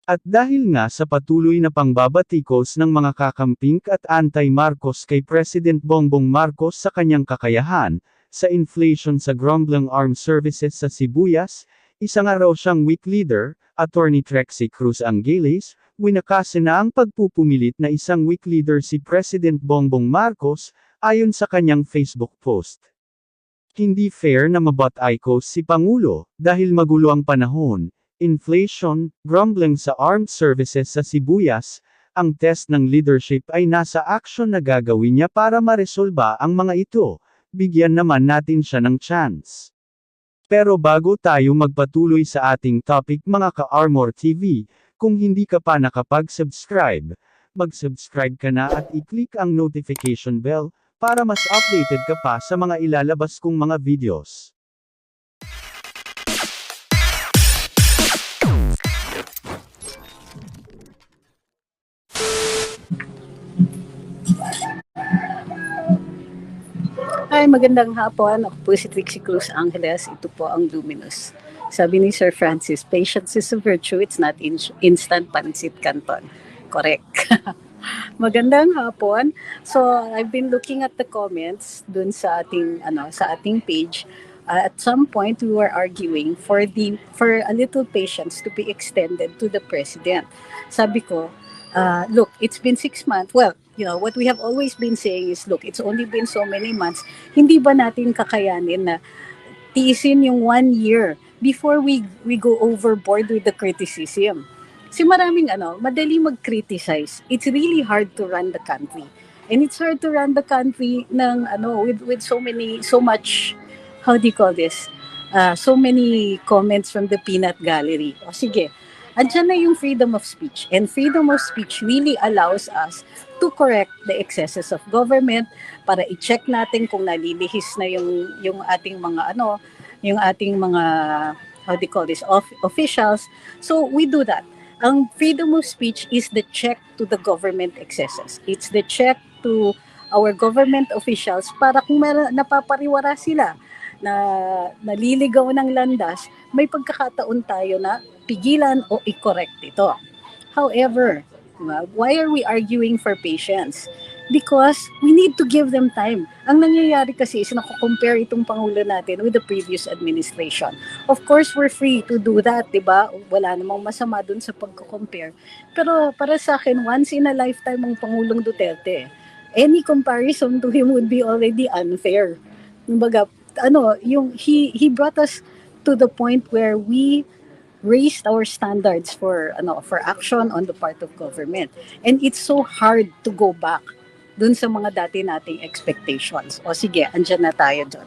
At dahil nga sa patuloy na pangbabatikos ng mga kakamping at anti-Marcos kay President Bongbong Marcos sa kanyang kakayahan, sa inflation sa grumbling armed services sa sibuyas, isa nga raw siyang weak leader, Atty. Trexie Angeles, winakasin na ang pagpupumilit na isang weak leader si President Bongbong Marcos, ayon sa kanyang Facebook post. Hindi fair na mabat-icos si Pangulo, dahil magulo ang panahon. Inflation, grumbling sa armed services sa sibuyas, ang test ng leadership ay nasa aksyon na gagawin niya para maresolba ang mga ito, bigyan naman natin siya ng chance. Pero bago tayo magpatuloy sa ating topic mga ka-Armor TV, kung hindi ka pa nakapag-subscribe, mag-subscribe ka na at i-click ang notification bell, para mas updated ka pa sa mga ilalabas kong mga videos. Hi, magandang hapon. Ako po si Trexie Angeles. Ito po ang Luminous. Sabi ni Sir Francis, patience is a virtue, it's not instant pansit canton. Correct. Magandang hapon. So, I've been looking at the comments dun sa ating page. At some point, we were arguing for a little patience to be extended to the president. Sabi ko, look, it's been 6 months. Well, what we have always been saying is, look, it's only been so many months. Hindi ba natin kakayanin na tiisin yung 1 year before we go overboard with the criticism? Kasi maraming madali mag-criticize. It's really hard to run the country. And it's hard to run the country ng with so much, how do you call this? So many comments from the peanut gallery. O sige, andyan na yung freedom of speech. And freedom of speech really allows us to correct the excesses of government, para i-check natin kung nalilihis na yung ating mga yung ating mga, how do you call this, officials. So we do that. Ang freedom of speech is the check to the government excesses. It's the check to our government officials para kung napapariwara sila na naliligaw ng landas, may pagkakataon tayo na pigilan o i-correct ito. However, why are we arguing for patience? Because we need to give them time. Ang nangyayari kasi is nako-compare itong Pangulo natin with the previous administration. Of course, we're free to do that, di ba? Wala namang masama dun sa pagko-compare. Pero para sa akin, once in a lifetime ang Pangulong Duterte. Any comparison to him would be already unfair. Kumbaga, he brought us to the point where we raised our standards for action on the part of government. And it's so hard to go back dun sa mga dati nating expectations. O sige, andyan na tayo dun.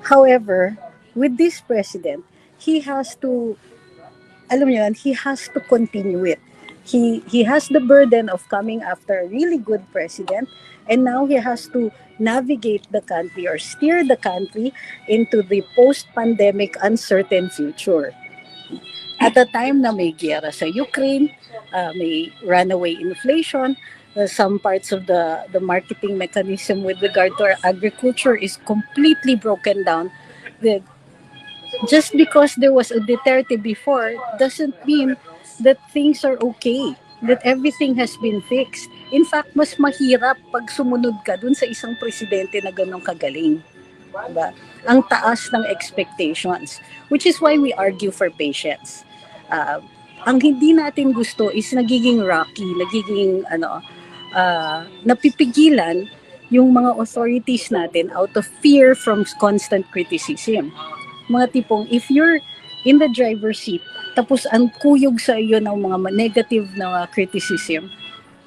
However, with this president, he has to, he has to continue it. He has the burden of coming after a really good president, and now he has to navigate the country or steer the country into the post-pandemic uncertain future. At the time na may giyera sa Ukraine, may runaway inflation, some parts of the marketing mechanism with regard to our agriculture is completely broken down. Just because there was a Duterte before doesn't mean that things are okay, that everything has been fixed. In fact, mas mahirap pag sumunod ka dun sa isang presidente na ganun kagaling. Diba? Ang taas ng expectations, which is why we argue for patience. Ang hindi natin gusto is nagiging rocky, nagiging napipigilan yung mga authorities natin out of fear from constant criticism. Mga tipong, if you're in the driver's seat, tapos ang kuyog sa iyo ng mga negative na criticism,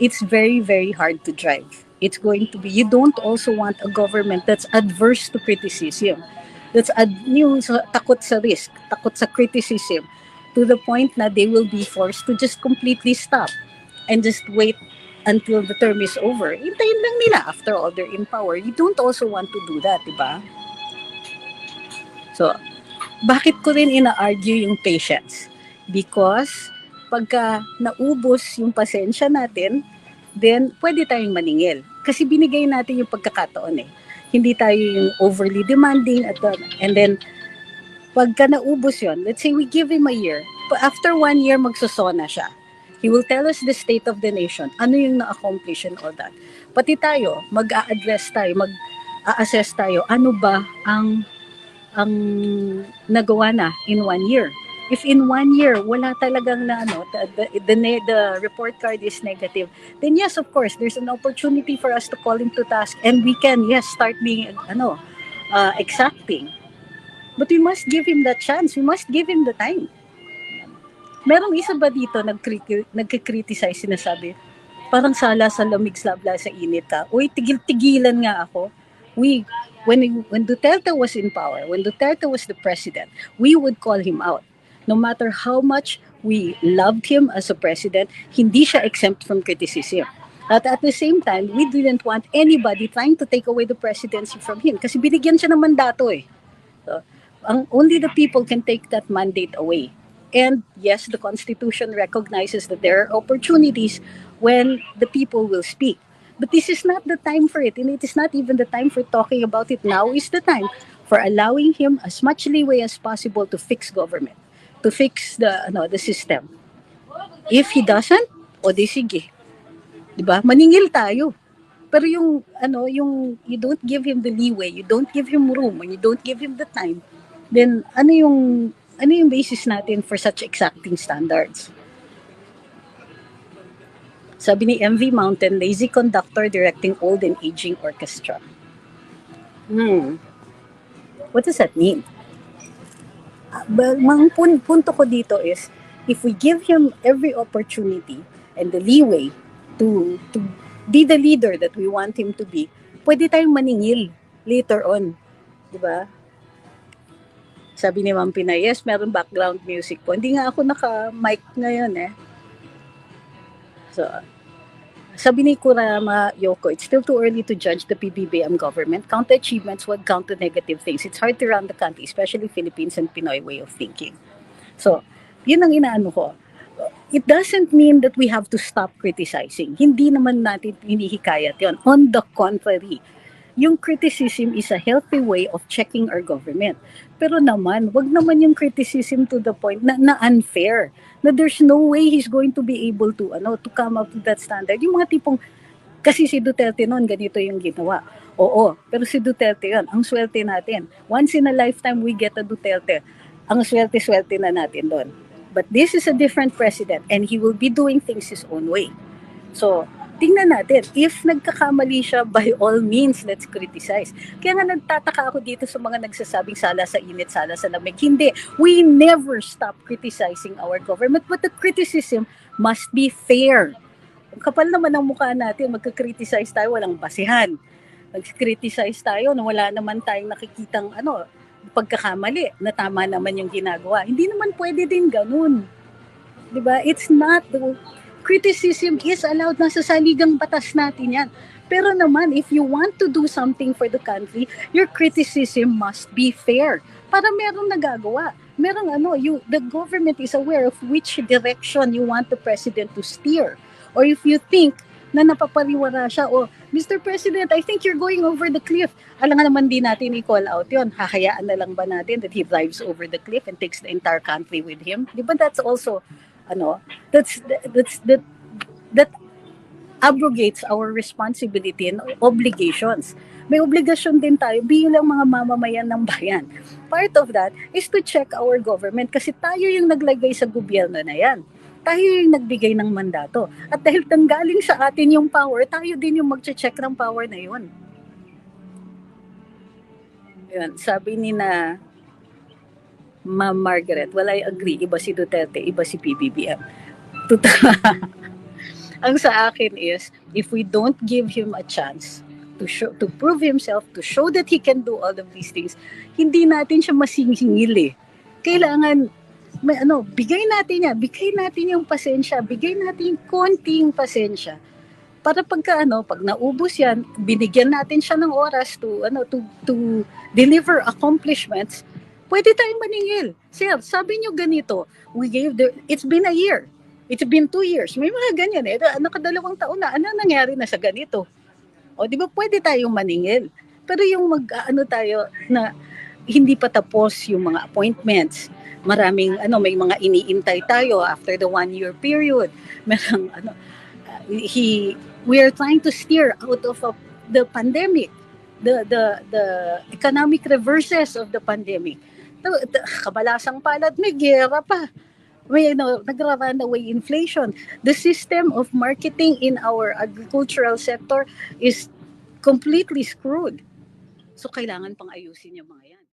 it's very, very hard to drive. It's going to be, you don't also want a government that's adverse to criticism. That's takot sa risk, takot sa criticism, to the point na they will be forced to just completely stop and just wait until the term is over. Hintayin lang nila after all they're in power. You don't also want to do that, diba? So, bakit ko rin ina-argue yung patience? Because pagka naubos yung pasensya natin, then pwede tayong maningil. Kasi binigay natin yung pagkakataon eh. Hindi tayo yung overly demanding and then pagka naubos yon, let's say we give him a year, after 1 year magsosona siya. He will tell us the state of the nation, ano yung na-accomplish and all that. Pati tayo, mag-a-address tayo, mag-a-assess tayo, ano ba ang nagawa na in 1 year. If in 1 year, wala talagang na the report card is negative, then yes, of course, there's an opportunity for us to call him to task and we can, yes, start being, exacting. But we must give him the chance. We must give him the time. Merong isa ba dito nagkikriticize, sinasabi, parang sala sa lamig, sabla sa init ka. Uy, tigil-tigilan nga ako. When Duterte was in power, when Duterte was the president, we would call him out. No matter how much we loved him as a president, hindi siya exempt from criticism. At the same time, we didn't want anybody trying to take away the presidency from him kasi binigyan siya ng mandato eh. So, only the people can take that mandate away. And yes, the Constitution recognizes that there are opportunities when the people will speak. But this is not the time for it, and it is not even the time for talking about it. Now is the time for allowing him as much leeway as possible to fix government, to fix the system. If he doesn't, o di sige. 'Di ba? Maningil tayo. Pero yung you don't give him the leeway, you don't give him room, and you don't give him the time, then ano yung basis natin for such exacting standards? Sabi ni MV Mountain, lazy conductor directing old and aging orchestra. What does that mean? Ang punto ko dito is, if we give him every opportunity and the leeway to be the leader that we want him to be, pwede tayong maningil later on. Diba? Sabi ni Ma'am Pina, yes, meron background music po. Hindi nga ako naka-mic ngayon eh. So, sabi ni Kurama Yoko, it's still too early to judge the Pbbm government. Count the achievements, what count the negative things. It's hard to run the country, especially Philippines and Pinoy way of thinking. So, yun ang inaano ko. It doesn't mean that we have to stop criticizing. Hindi naman natin hinihikayat yun. On the contrary, yung criticism is a healthy way of checking our government. Pero naman, wag naman yung criticism to the point na unfair. Na there's no way he's going to be able to come up with that standard. Yung mga tipong, kasi si Duterte noon, ganito yung ginawa. Oo, pero si Duterte yun, ang swerte natin. Once in a lifetime we get a Duterte. Ang swerte-swerte na natin doon. But this is a different president and he will be doing things his own way. So, tingnan natin, if nagkakamali siya, by all means, let's criticize. Kaya nga nagtataka ako dito sa mga nagsasabing sala sa init, sala sa lamig. Hindi, we never stop criticizing our government, but the criticism must be fair. Ang kapal naman ang mukha natin, magka-criticize tayo, walang basihan. Mag-criticize tayo na wala naman tayong nakikitang pagkakamali, na tama naman yung ginagawa. Hindi naman pwede din ganun. Diba? It's not criticism is allowed, nasa saligang batas natin yan. Pero naman, if you want to do something for the country, your criticism must be fair. Para merong nagagawa. Merong the government is aware of which direction you want the president to steer. Or if you think na napapariwara siya, Mr. President, I think you're going over the cliff. Alam nga naman din natin i-call out yun. Hahayaan na lang ba natin that he drives over the cliff and takes the entire country with him? Di ba that's also that abrogates our responsibility and obligations. May obligasyon din tayo bilang mga mamamayan ng bayan. Part of that is to check our government kasi tayo yung naglagay sa gobyerno na yan. Tayo yung nagbigay ng mandato. At dahil tanggaling sa atin yung power, tayo din yung mag-check ng power na yun. Yun, sabi ni na Ma'am Margaret, well, I agree. Iba si Duterte, iba si PBBM. Ang sa akin is, if we don't give him a chance to prove himself, to show that he can do all of these things, hindi natin siya masingil eh. Kailangan, bigay natin yung pasensya, bigay natin yung konting pasensya. Para pag naubos yan, binigyan natin siya ng oras to deliver accomplishments, pwede tayong maningil. Sir, sabi nyo ganito, it's been a year. It's been 2 years. May mga ganyan eh. Nakadalawang taon na. Ano nangyari na sa ganito? O, di ba pwede tayong maningil? Pero yung tayo na hindi pa tapos yung mga appointments. Maraming may mga iniintay tayo after the 1 year period. Merong we are trying to steer out of the pandemic, the economic reverses of the pandemic. Kabalasang palad, may gera pa. May nagra-runaway inflation. The system of marketing in our agricultural sector is completely screwed. So kailangan pang ayusin yung mga yan.